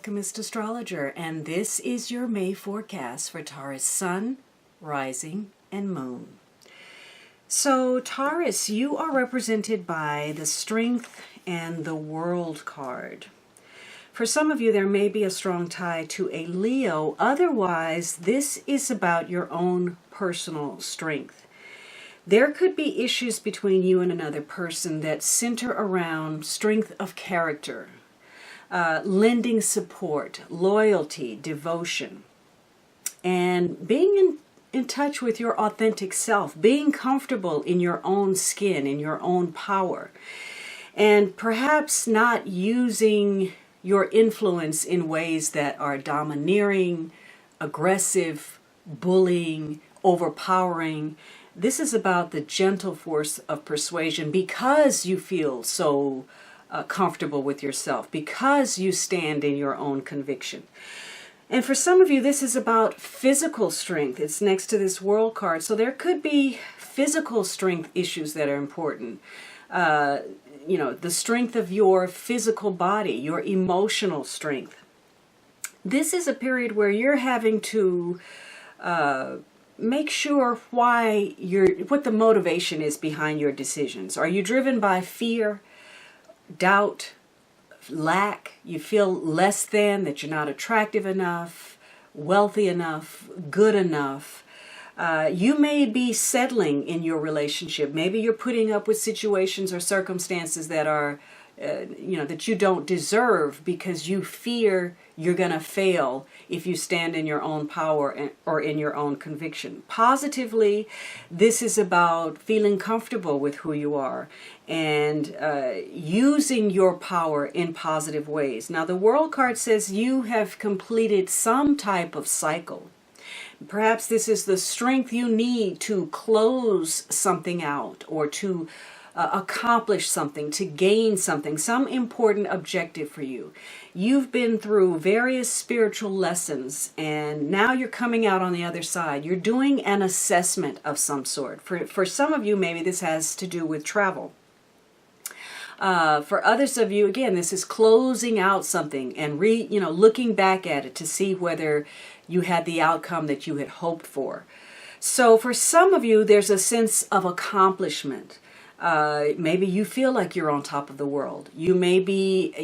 Alchemist Astrologer, and this is your May forecast for Taurus Sun, Rising, and Moon. So Taurus, you are represented by the Strength and the World card. For some of you, there may be a strong tie to a Leo. Otherwise, this is about your own personal strength. There could be issues between you and another person that center around strength of character, lending support, loyalty, devotion, and being in touch with your authentic self, being comfortable in your own skin, in your own power, and perhaps not using your influence in ways that are domineering, aggressive, bullying, overpowering. This is about the gentle force of persuasion because you feel so comfortable with yourself, because you stand in your own conviction. And for some of you, this is about physical strength. It's next to this World card. So there could be physical strength issues that are important. The strength of your physical body, your emotional strength. This is a period where you're having to make sure what the motivation is behind your decisions. Are you driven by fear, doubt, lack? You feel less than, that you're not attractive enough, wealthy enough, good enough. You may be settling in your relationship. Maybe you're putting up with situations or circumstances that are, that you don't deserve because you fear you're going to fail if you stand in your own power or in your own conviction. Positively, this is about feeling comfortable with who you are and using your power in positive ways. Now, the World card says you have completed some type of cycle. Perhaps this is the strength you need to close something out or to accomplish something, to gain something, some important objective for you. You've been through various spiritual lessons and now you're coming out on the other side. You're doing an assessment of some sort. For some of you, maybe this has to do with travel. For others of you, again, this is closing out something and looking back at it to see whether you had the outcome that you had hoped for. So for some of you, there's a sense of accomplishment. Maybe you feel like you're on top of the world. You may be,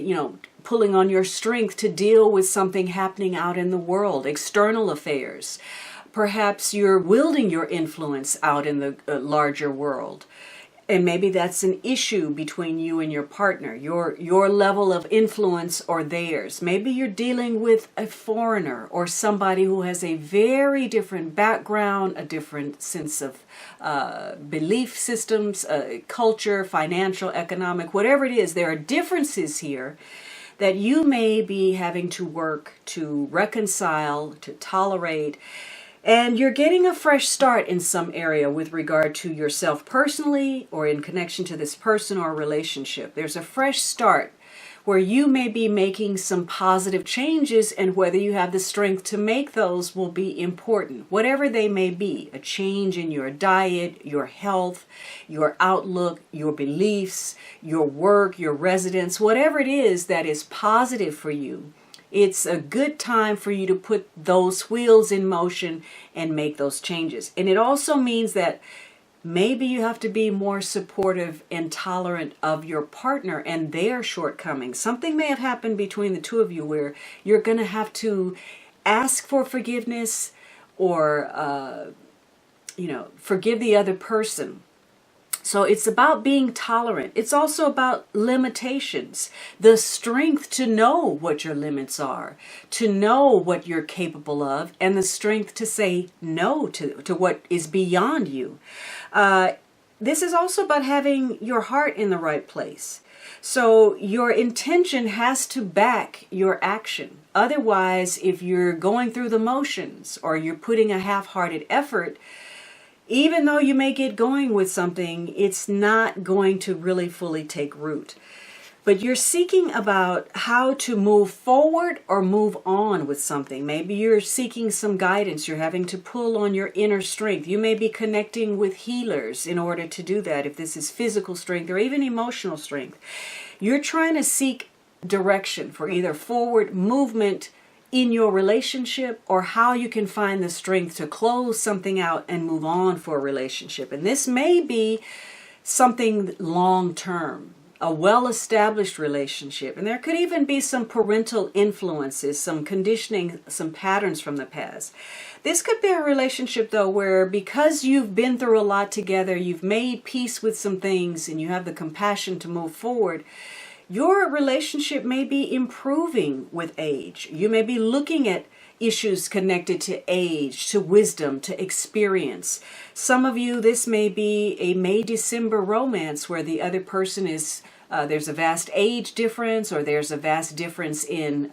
pulling on your strength to deal with something happening out in the world, external affairs. Perhaps you're wielding your influence out in the larger world. And maybe that's an issue between you and your partner, your level of influence or theirs. Maybe you're dealing with a foreigner or somebody who has a very different background, a different sense of belief systems, culture, financial, economic, whatever it is. There are differences here that you may be having to work to reconcile, to tolerate. And you're getting a fresh start in some area with regard to yourself personally or in connection to this person or relationship. There's a fresh start where you may be making some positive changes, and whether you have the strength to make those will be important. Whatever they may be, a change in your diet, your health, your outlook, your beliefs, your work, your residence, whatever it is that is positive for you. It's a good time for you to put those wheels in motion and make those changes. And it also means that maybe you have to be more supportive and tolerant of your partner and their shortcomings. Something may have happened between the two of you where you're going to have to ask for forgiveness or, forgive the other person. So it's about being tolerant. It's also about limitations, the strength to know what your limits are, to know what you're capable of, and the strength to say no to what is beyond you. This is also about having your heart in the right place. So your intention has to back your action. Otherwise, if you're going through the motions or you're putting a half-hearted effort, even though you may get going with something, it's not going to really fully take root. But you're seeking about how to move forward or move on with something. Maybe you're seeking some guidance. You're having to pull on your inner strength. You may be connecting with healers in order to do that, if this is physical strength or even emotional strength. You're trying to seek direction, for either forward movement in your relationship, or how you can find the strength to close something out and move on for a relationship. And this may be something long term, a well-established relationship. And there could even be some parental influences, some conditioning, some patterns from the past. This could be a relationship, though, where because you've been through a lot together, you've made peace with some things, and you have the compassion to move forward, your relationship may be improving with age. You may be looking at issues connected to age, to wisdom, to experience. Some of you, this may be a May-December romance where the other person is, there's a vast age difference, or there's a vast difference in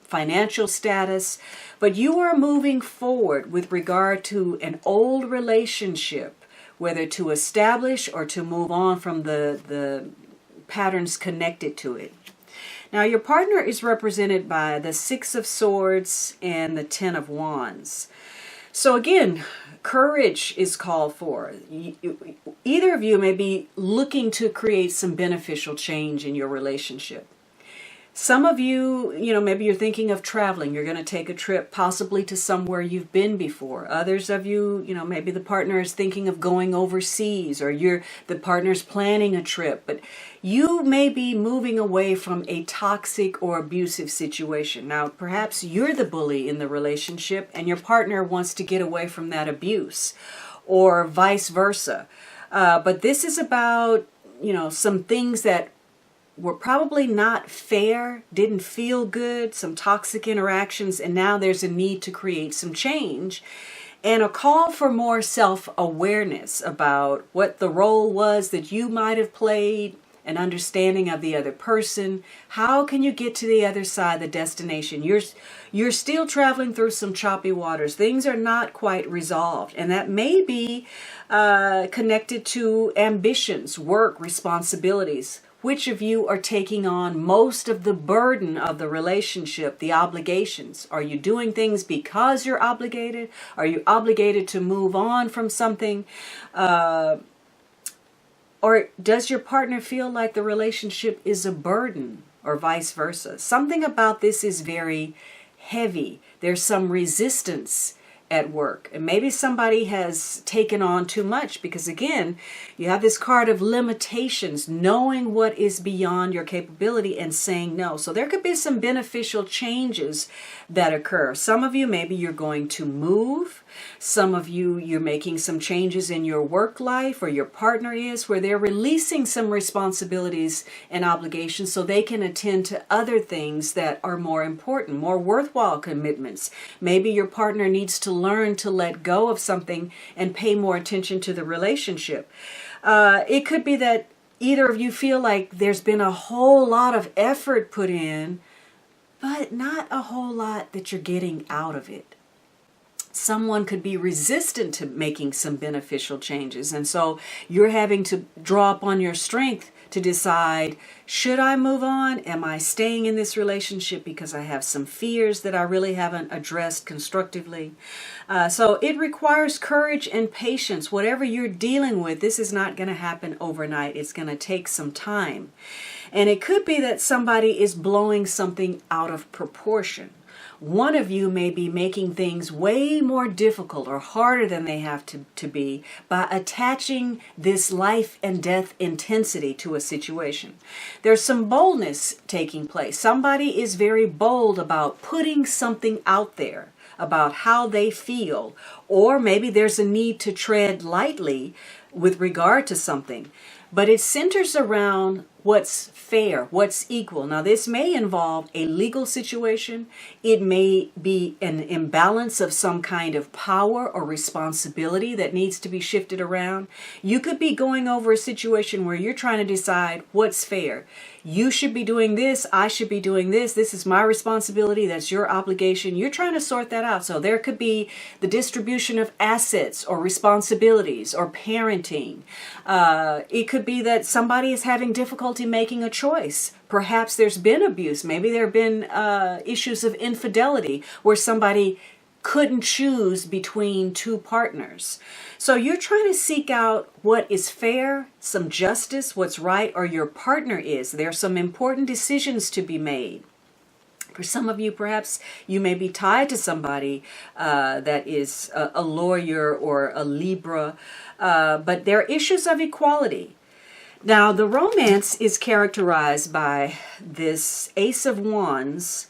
financial status, but you are moving forward with regard to an old relationship, whether to establish or to move on from the patterns connected to it. Now, your partner is represented by the Six of Swords and the Ten of Wands. So again, courage is called for. Either of you may be looking to create some beneficial change in your relationship. Some of you, maybe you're thinking of traveling. You're going to take a trip possibly to somewhere you've been before. Others of you, maybe the partner is thinking of going overseas, or the partner's planning a trip. But you may be moving away from a toxic or abusive situation. Now, perhaps you're the bully in the relationship and your partner wants to get away from that abuse, or vice versa. But this is about, some things that were probably not fair, didn't feel good, some toxic interactions, and now there's a need to create some change, and a call for more self-awareness about what the role was that you might have played, an understanding of the other person. How can you get to the other side, the destination? You're still traveling through some choppy waters. Things are not quite resolved, and that may be connected to ambitions, work, responsibilities. Which of you are taking on most of the burden of the relationship, the obligations? Are you doing things because you're obligated? Are you obligated to move on from something? Or does your partner feel like the relationship is a burden, or vice versa? Something about this is very heavy. There's some resistance at work, and maybe somebody has taken on too much, because again, you have this card of limitations, knowing what is beyond your capability and saying no. So there could be some beneficial changes that occur. Some of you, maybe you're going to move. Some of you, you're making some changes in your work life, or your partner is, where they're releasing some responsibilities and obligations so they can attend to other things that are more important, more worthwhile commitments. Maybe your partner needs to learn to let go of something and pay more attention to the relationship. It could be that either of you feel like there's been a whole lot of effort put in, but not a whole lot that you're getting out of it. Someone could be resistant to making some beneficial changes, and so you're having to draw upon your strength to decide, should I move on? Am I staying in this relationship because I have some fears that I really haven't addressed constructively? So it requires courage and patience. Whatever you're dealing with, this is not going to happen overnight. It's going to take some time. And it could be that somebody is blowing something out of proportion. One of you may be making things way more difficult or harder than they have to be by attaching this life and death intensity to a situation. There's some boldness taking place. Somebody is very bold about putting something out there about how they feel, or maybe there's a need to tread lightly with regard to something. But it centers around what's fair, what's equal. Now, this may involve a legal situation. It may be an imbalance of some kind of power or responsibility that needs to be shifted around. You could be going over a situation where you're trying to decide what's fair. You should be doing this. I should be doing this. This is my responsibility. That's your obligation. You're trying to sort that out. So there could be the distribution of assets or responsibilities or parenting. It could be that somebody is having difficulty making a choice. Perhaps there's been abuse. Maybe there have been issues of infidelity where somebody couldn't choose between two partners. So you're trying to seek out what is fair, some justice, what's right, or your partner is. There are some important decisions to be made. For some of you, perhaps you may be tied to somebody that is a lawyer or a Libra, but there are issues of equality. Now, the romance is characterized by this Ace of Wands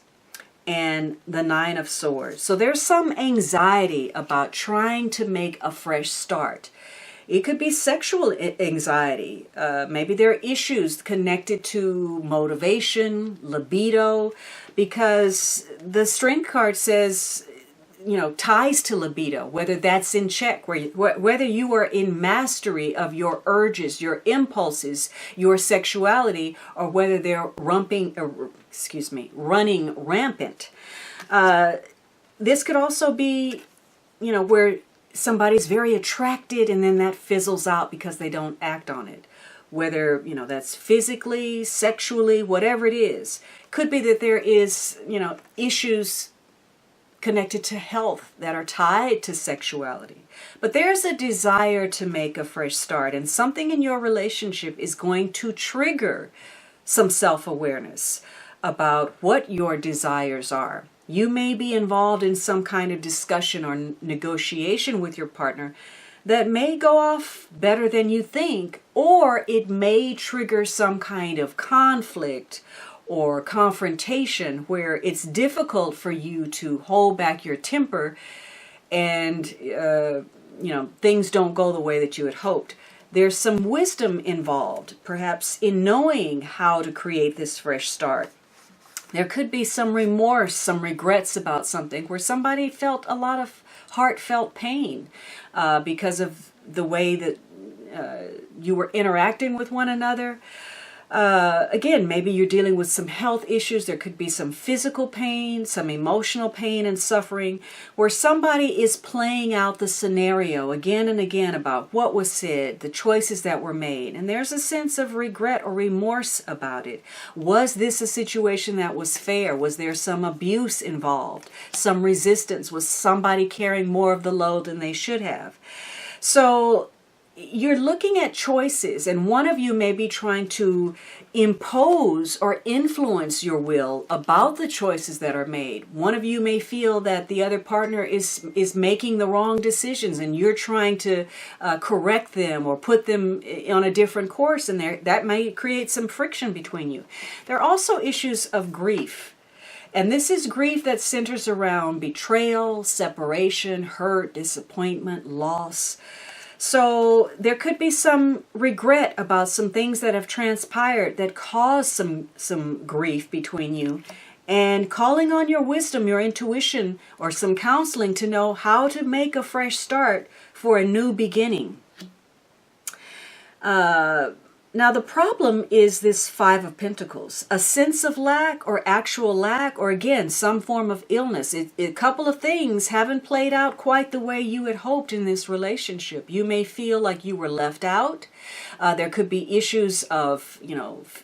and the Nine of Swords. So there's some anxiety about trying to make a fresh start. It could be sexual anxiety. Maybe there are issues connected to motivation, libido, because the Strength card says, ties to libido, whether that's in check, whether you are in mastery of your urges, your impulses, your sexuality, or whether they're running rampant. This could also be, where somebody's very attracted and then that fizzles out because they don't act on it. Whether, that's physically, sexually, whatever it is. Could be that there is, issues connected to health that are tied to sexuality. But there's a desire to make a fresh start, and something in your relationship is going to trigger some self-awareness about what your desires are. You may be involved in some kind of discussion or negotiation with your partner that may go off better than you think, or it may trigger some kind of conflict or confrontation where it's difficult for you to hold back your temper and, things don't go the way that you had hoped. There's some wisdom involved, perhaps, in knowing how to create this fresh start. There could be some remorse, some regrets about something where somebody felt a lot of heartfelt pain because of the way that you were interacting with one another. Again, maybe you're dealing with some health issues. There could be some physical pain, some emotional pain and suffering, where somebody is playing out the scenario again and again about what was said, the choices that were made. And there's a sense of regret or remorse about it. Was this a situation that was fair? Was there some abuse involved? Some resistance? Was somebody carrying more of the load than they should have? So you're looking at choices, and one of you may be trying to impose or influence your will about the choices that are made. One of you may feel that the other partner is making the wrong decisions, and you're trying to correct them or put them on a different course, and that may create some friction between you. There are also issues of grief. And this is grief that centers around betrayal, separation, hurt, disappointment, loss. So there could be some regret about some things that have transpired that caused some grief between you, and calling on your wisdom, your intuition, or some counseling to know how to make a fresh start for a new beginning. Now the problem is this Five of Pentacles, a sense of lack or actual lack, or again, some form of illness. A couple of things haven't played out quite the way you had hoped in this relationship. You may feel like you were left out. There could be issues of,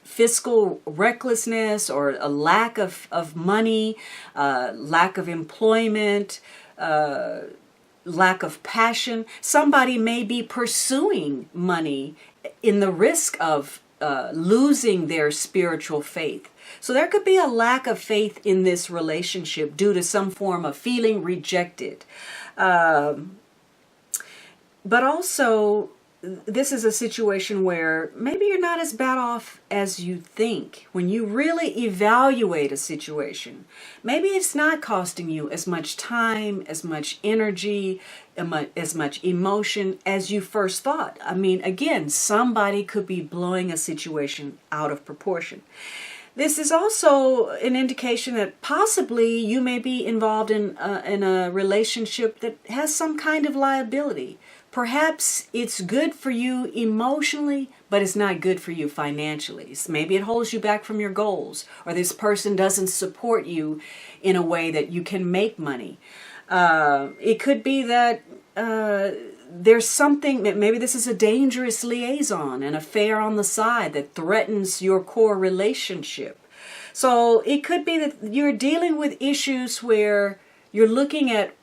fiscal recklessness or a lack of money, lack of employment, lack of passion. Somebody may be pursuing money in the risk of losing their spiritual faith. So there could be a lack of faith in this relationship due to some form of feeling rejected. But also, this is a situation where maybe you're not as bad off as you think. When you really evaluate a situation, maybe it's not costing you as much time, as much energy, as much emotion as you first thought. I mean, again, somebody could be blowing a situation out of proportion. This is also an indication that possibly you may be involved in a relationship that has some kind of liability. Perhaps it's good for you emotionally, but it's not good for you financially. So maybe it holds you back from your goals, or this person doesn't support you in a way that you can make money. It could be that there's something, maybe this is a dangerous liaison, an affair on the side that threatens your core relationship. So it could be that you're dealing with issues where you're looking at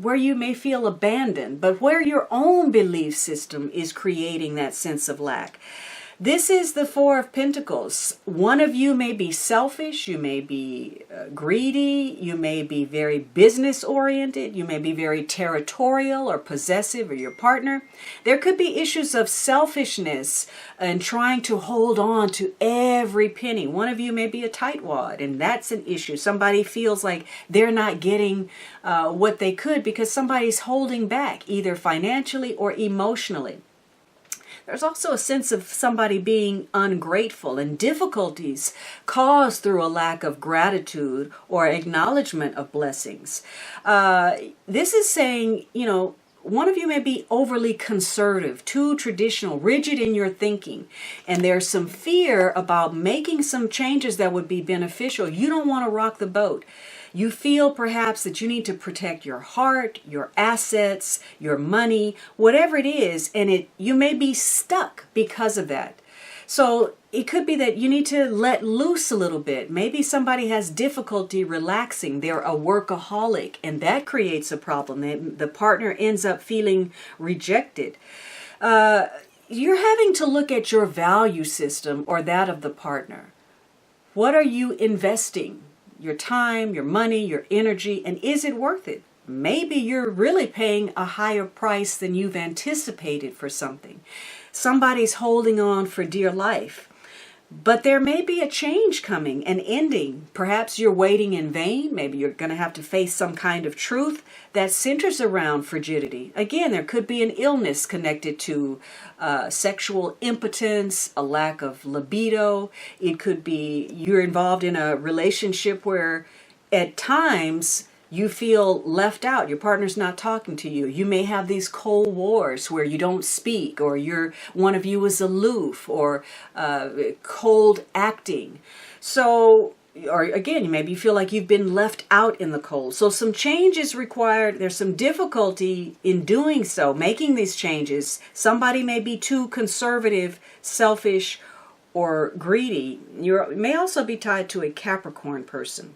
where you may feel abandoned, but where your own belief system is creating that sense of lack. This is the Four of Pentacles. One of you may be selfish, you may be greedy, you may be very business oriented, you may be very territorial or possessive, or your partner. There could be issues of selfishness and trying to hold on to every penny. One of you may be a tightwad, and that's an issue. Somebody feels like they're not getting what they could because somebody's holding back, either financially or emotionally. There's also a sense of somebody being ungrateful, and difficulties caused through a lack of gratitude or acknowledgement of blessings. This is saying, one of you may be overly conservative, too traditional, rigid in your thinking, and there's some fear about making some changes that would be beneficial. You don't want to rock the boat. You feel perhaps that you need to protect your heart, your assets, your money, whatever it is, and you may be stuck because of that. So it could be that you need to let loose a little bit. Maybe somebody has difficulty relaxing. They're a workaholic, and that creates a problem. The partner ends up feeling rejected. You're having to look at your value system or that of the partner. What are you investing? Your time, your money, your energy, and is it worth it? Maybe you're really paying a higher price than you've anticipated for something. Somebody's holding on for dear life. But there may be a change coming, an ending. Perhaps you're waiting in vain. Maybe you're going to have to face some kind of truth that centers around frigidity. Again, there could be an illness connected to sexual impotence, a lack of libido. It could be you're involved in a relationship where at times you feel left out. Your partner's not talking to you. You may have these cold wars where you don't speak, or one of you is aloof, or cold acting. So, or again, maybe you feel like you've been left out in the cold. So some change is required. There's some difficulty in doing so, making these changes. Somebody may be too conservative, selfish, or greedy. You may also be tied to a Capricorn person.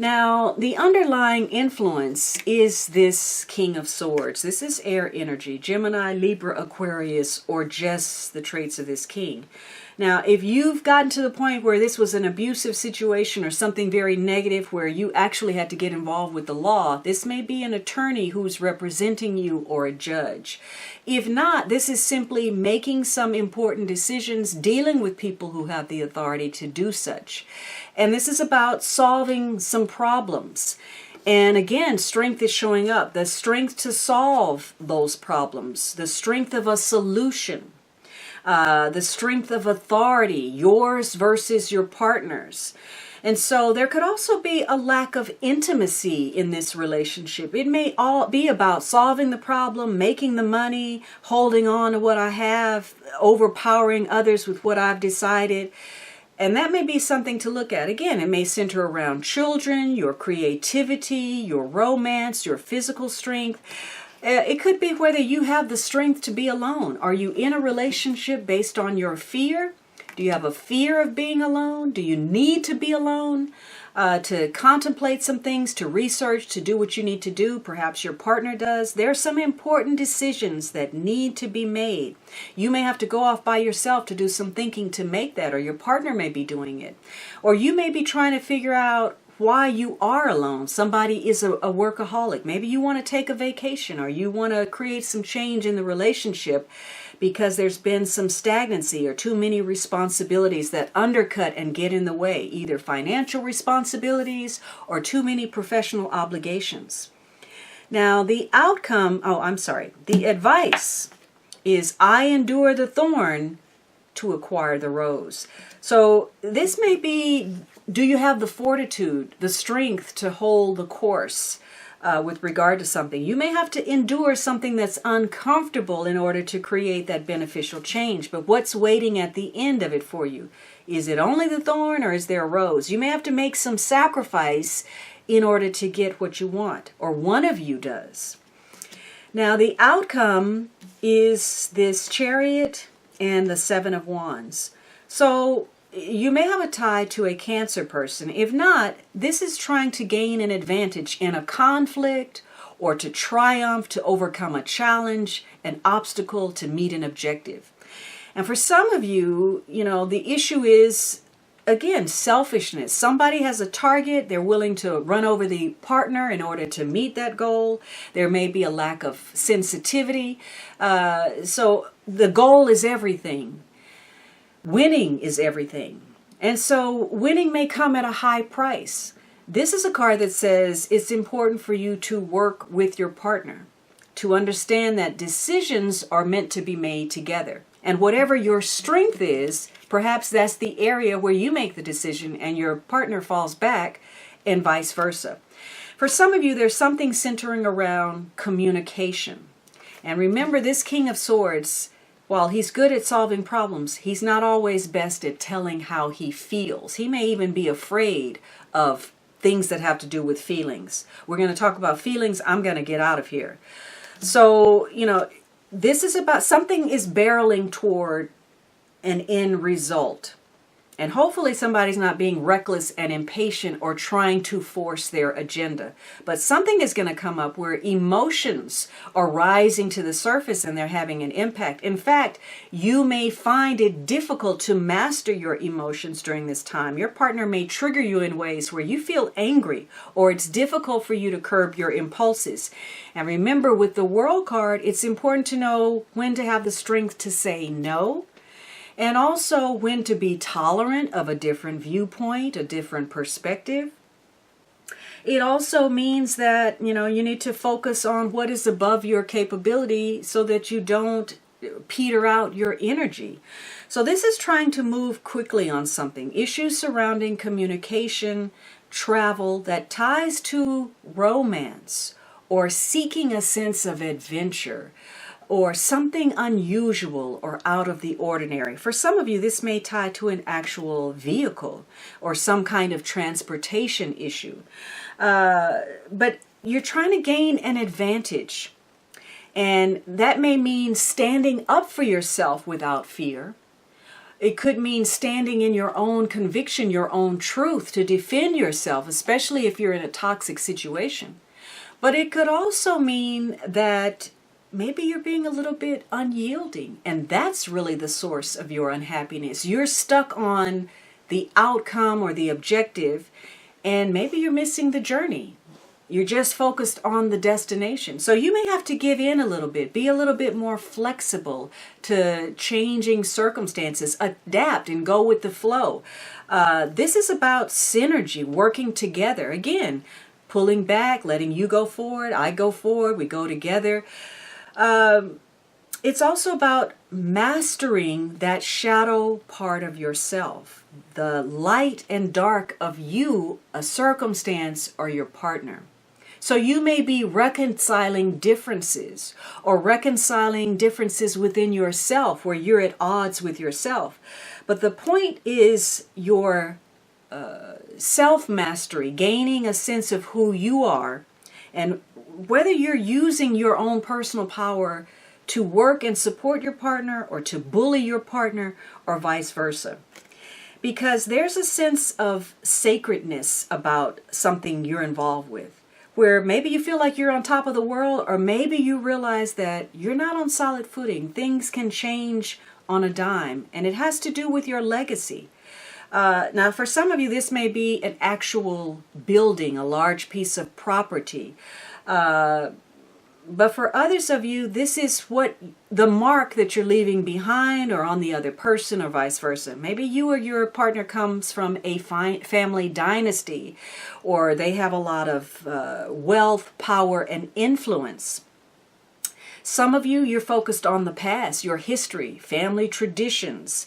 Now, the underlying influence is this King of Swords. This is air energy, Gemini, Libra, Aquarius, or just the traits of this king. Now, if you've gotten to the point where this was an abusive situation or something very negative where you actually had to get involved with the law, this may be an attorney who's representing you or a judge. If not, this is simply making some important decisions, dealing with people who have the authority to do such. And this is about solving some problems. And again, strength is showing up. The strength to solve those problems. The strength of a solution. The strength of authority. Yours versus your partner's. And so there could also be a lack of intimacy in this relationship. It may all be about solving the problem, making the money, holding on to what I have, overpowering others with what I've decided. And that may be something to look at. Again, it may center around children, your creativity, your romance, your physical strength. It could be whether you have the strength to be alone. Are you in a relationship based on your fear? Do you have a fear of being alone? Do you need to be alone to contemplate some things, to research, to do what you need to do? Perhaps your partner does. There are some important decisions that need to be made. You may have to go off by yourself to do some thinking to make that, or your partner may be doing it. Or you may be trying to figure out why you are alone. Somebody is a workaholic. Maybe you want to take a vacation, or you want to create some change in the relationship because there's been some stagnancy or too many responsibilities that undercut and get in the way, either financial responsibilities or too many professional obligations. Now, the advice is, I endure the thorn to acquire the rose. So this may be, do you have the fortitude, the strength to hold the course with regard to something? You may have to endure something that's uncomfortable in order to create that beneficial change. But what's waiting at the end of it for you? Is it only the thorn, or is there a rose? You may have to make some sacrifice in order to get what you want, or one of you does. Now, the outcome is this Chariot and the Seven of Wands. So you may have a tie to a Cancer person. If not, this is trying to gain an advantage in a conflict or to triumph, to overcome a challenge, an obstacle, to meet an objective. And for some of you, the issue is, again, selfishness. Somebody has a target. They're willing to run over the partner in order to meet that goal. There may be a lack of sensitivity. So the goal is everything. Winning is everything. And so winning may come at a high price. This is a card that says it's important for you to work with your partner, to understand that decisions are meant to be made together. And whatever your strength is, perhaps that's the area where you make the decision and your partner falls back, and vice versa. For some of you, there's something centering around communication. And remember, this King of Swords, while he's good at solving problems, he's not always best at telling how he feels. He may even be afraid of things that have to do with feelings. We're going to talk about feelings. I'm going to get out of here. So, this is about something is barreling toward an end result. And hopefully somebody's not being reckless and impatient or trying to force their agenda. But something is going to come up where emotions are rising to the surface and they're having an impact. In fact, you may find it difficult to master your emotions during this time. Your partner may trigger you in ways where you feel angry, or it's difficult for you to curb your impulses. And remember, with the World card, it's important to know when to have the strength to say no, and also when to be tolerant of a different viewpoint, a different perspective. It also means that, you need to focus on what is above your capability so that you don't peter out your energy. So this is trying to move quickly on something. Issues surrounding communication, travel that ties to romance or seeking a sense of adventure, or something unusual or out of the ordinary. For some of you, this may tie to an actual vehicle or some kind of transportation issue. But you're trying to gain an advantage. And that may mean standing up for yourself without fear. It could mean standing in your own conviction, your own truth, to defend yourself, especially if you're in a toxic situation. But it could also mean that maybe you're being a little bit unyielding, and that's really the source of your unhappiness. You're stuck on the outcome or the objective, and maybe you're missing the journey. You're just focused on the destination. So you may have to give in a little bit, be a little bit more flexible to changing circumstances, adapt and go with the flow. This is about synergy, working together. Again, pulling back, letting you go forward, I go forward, we go together. It's also about mastering that shadow part of yourself, the light and dark of you, a circumstance, or your partner. So you may be reconciling differences or reconciling differences within yourself where you're at odds with yourself. But the point is your self-mastery, gaining a sense of who you are, and whether you're using your own personal power to work and support your partner or to bully your partner or vice versa. Because there's a sense of sacredness about something you're involved with, where maybe you feel like you're on top of the world, or maybe you realize that you're not on solid footing. Things can change on a dime, and it has to do with your legacy. Now, for some of you, this may be an actual building, a large piece of property. But for others of you, this is what the mark that you're leaving behind or on the other person or vice versa. Maybe you or your partner comes from a family dynasty, or they have a lot of wealth, power, and influence. Some of you, you're focused on the past, your history, family traditions.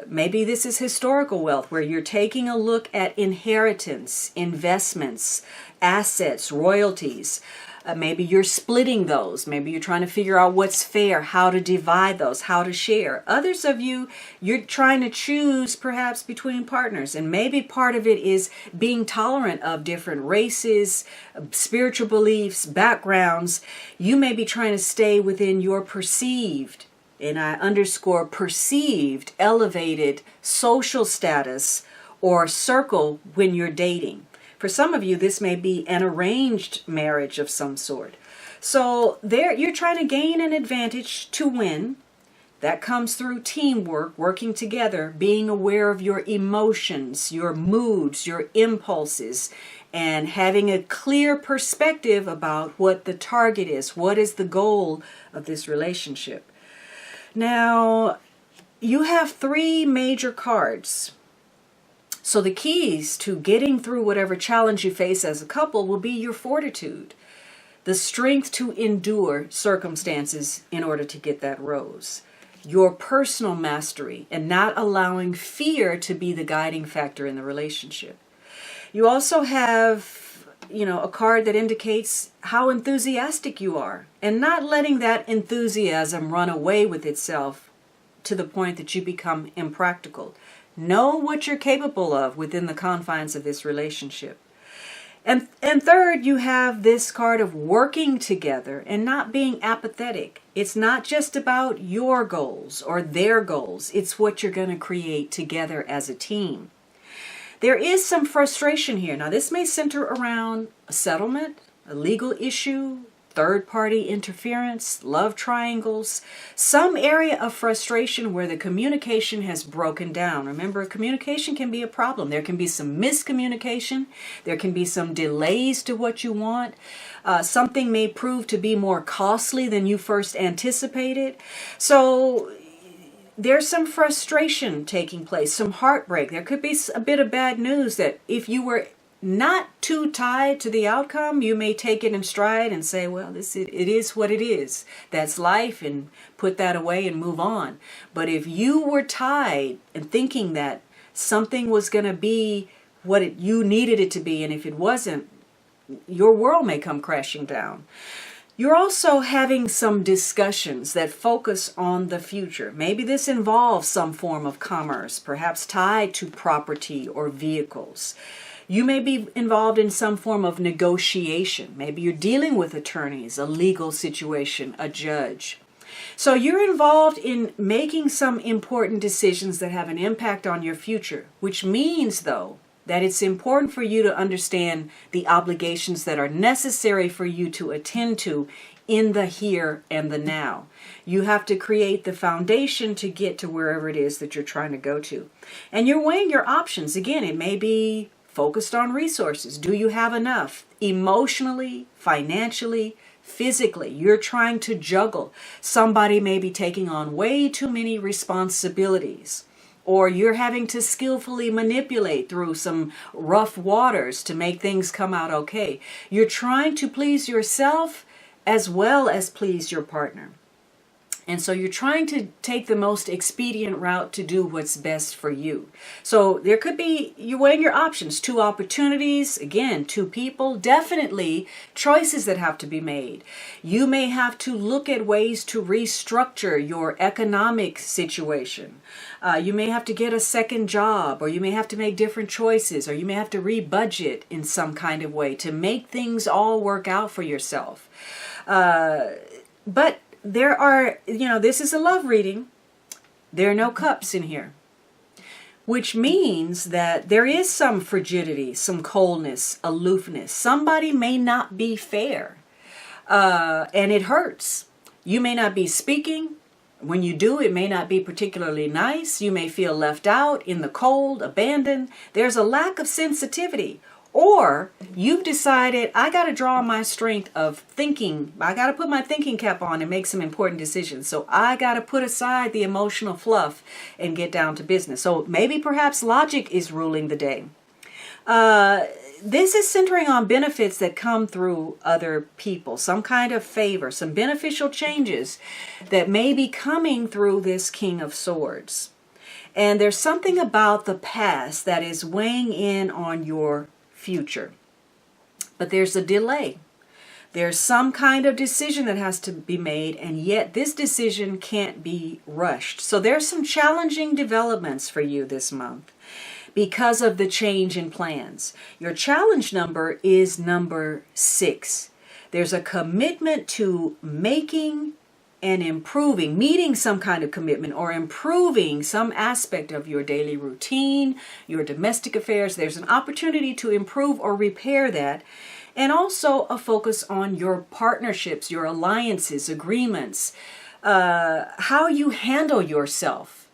Maybe this is historical wealth, where you're taking a look at inheritance, investments, assets, royalties. Maybe you're splitting those. Maybe you're trying to figure out what's fair, how to divide those, how to share. Others of you, you're trying to choose perhaps between partners. And maybe part of it is being tolerant of different races, spiritual beliefs, backgrounds. You may be trying to stay within your perceived, and I underscore perceived, elevated social status or circle when you're dating. For some of you, this may be an arranged marriage of some sort. So there, you're trying to gain an advantage to win. That comes through teamwork, working together, being aware of your emotions, your moods, your impulses, and having a clear perspective about what the target is, what is the goal of this relationship. Now, you have 3 major cards. So the keys to getting through whatever challenge you face as a couple will be your fortitude, the strength to endure circumstances in order to get that rose, your personal mastery, and not allowing fear to be the guiding factor in the relationship. You also have, a card that indicates how enthusiastic you are, and not letting that enthusiasm run away with itself to the point that you become impractical. Know what you're capable of within the confines of this relationship. And third, you have this card of working together and not being apathetic. It's not just about your goals or their goals. It's what you're going to create together as a team. There is some frustration here. Now, this may center around a settlement, a legal issue, third-party interference, love triangles, some area of frustration where the communication has broken down. Remember, communication can be a problem. There can be some miscommunication. There can be some delays to what you want. Something may prove to be more costly than you first anticipated. So there's some frustration taking place, some heartbreak. There could be a bit of bad news that if you were not too tied to the outcome, you may take it in stride and say, well, it is what it is. That's life, and put that away and move on. But if you were tied and thinking that something was going to be what you needed it to be, and if it wasn't, your world may come crashing down. You're also having some discussions that focus on the future. Maybe this involves some form of commerce, perhaps tied to property or vehicles. You may be involved in some form of negotiation. Maybe you're dealing with attorneys, a legal situation, a judge. So you're involved in making some important decisions that have an impact on your future, which means, though, that it's important for you to understand the obligations that are necessary for you to attend to in the here and the now. You have to create the foundation to get to wherever it is that you're trying to go to. And you're weighing your options. Again, it may be focused on resources. Do you have enough? Emotionally, financially, physically, you're trying to juggle. Somebody may be taking on way too many responsibilities, or you're having to skillfully manipulate through some rough waters to make things come out okay. You're trying to please yourself as well as please your partner. And so you're trying to take the most expedient route to do what's best for you. So there could be, you're weighing your options, 2 opportunities, again, 2 people, definitely choices that have to be made. You may have to look at ways to restructure your economic situation. You may have to get a second job, or you may have to make different choices, or you may have to rebudget in some kind of way to make things all work out for yourself. But there are, this is a love reading. There are no cups in here, which means that there is some frigidity, some coldness, aloofness. Somebody may not be fair, and it hurts. You may not be speaking. When you do, it may not be particularly nice. You may feel left out, in the cold, abandoned. There's a lack of sensitivity. Or you've decided, I got to draw on my strength of thinking. I got to put my thinking cap on and make some important decisions. So I got to put aside the emotional fluff and get down to business. So maybe perhaps logic is ruling the day. This is centering on benefits that come through other people, some kind of favor, some beneficial changes that may be coming through this King of Swords. And there's something about the past that is weighing in on your future. But there's a delay. There's some kind of decision that has to be made, and yet this decision can't be rushed. So there's some challenging developments for you this month because of the change in plans. Your challenge number is number 6. There's a commitment to making and improving, meeting some kind of commitment or improving some aspect of your daily routine, your domestic affairs. There's an opportunity to improve or repair that. And also a focus on your partnerships, your alliances, agreements, how you handle yourself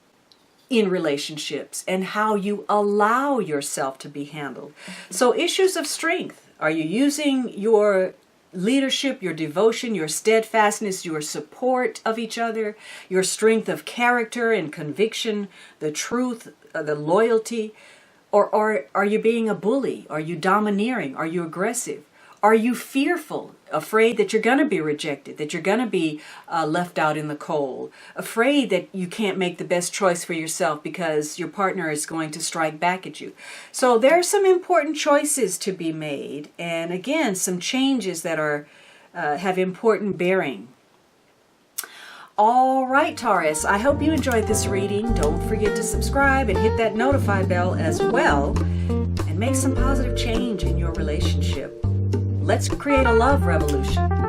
in relationships and how you allow yourself to be handled. So issues of strength. Are you using your leadership, your devotion, your steadfastness, your support of each other, your strength of character and conviction, the truth, the loyalty? Or are you being a bully? Are you domineering? Are you aggressive? Are you fearful, afraid that you're going to be rejected, that you're going to be left out in the cold, afraid that you can't make the best choice for yourself because your partner is going to strike back at you? So there are some important choices to be made, and again, some changes that are have important bearing. All right, Taurus, I hope you enjoyed this reading. Don't forget to subscribe and hit that notify bell as well, and make some positive change in your relationship. Let's create a love revolution.